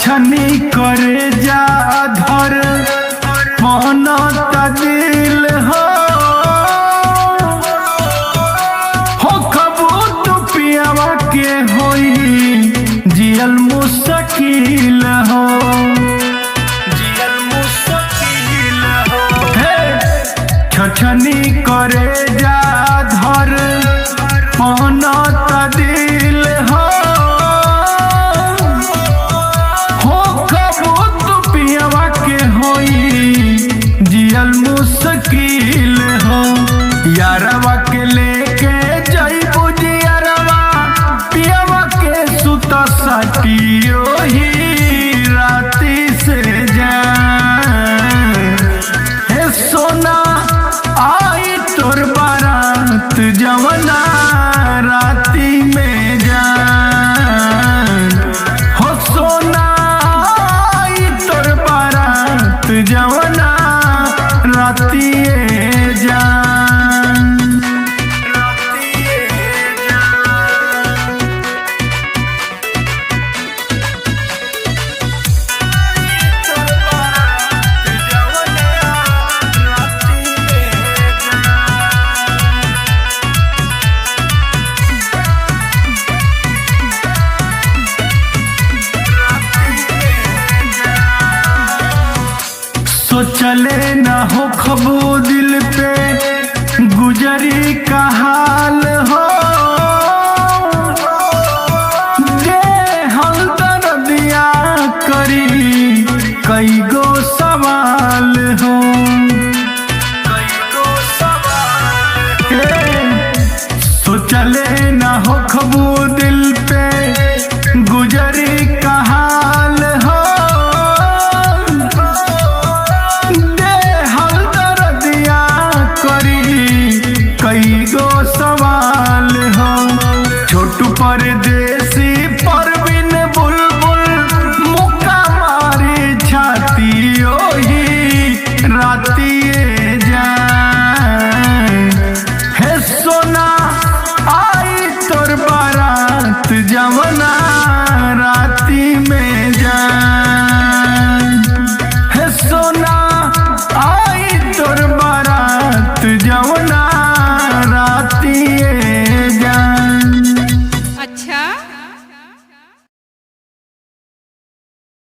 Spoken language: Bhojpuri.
छछनी करे जा धर पहनता दिल हो खबू तू पियावा के होई जियल मुश्किल हो छछनी करे जा धर पहनता दिल हो खबू तू पियावा के होई जियल मुश्किल हो यारवा के लेके जइबू जियरवा पियावा के सुता सटियो ही राती से जा हे सोना आई तोर बारात जवना राती में जा हो सोना आई तोर बारात जवना राती जा सोचले न हो खबू दिल पे गुजरी का हाल हो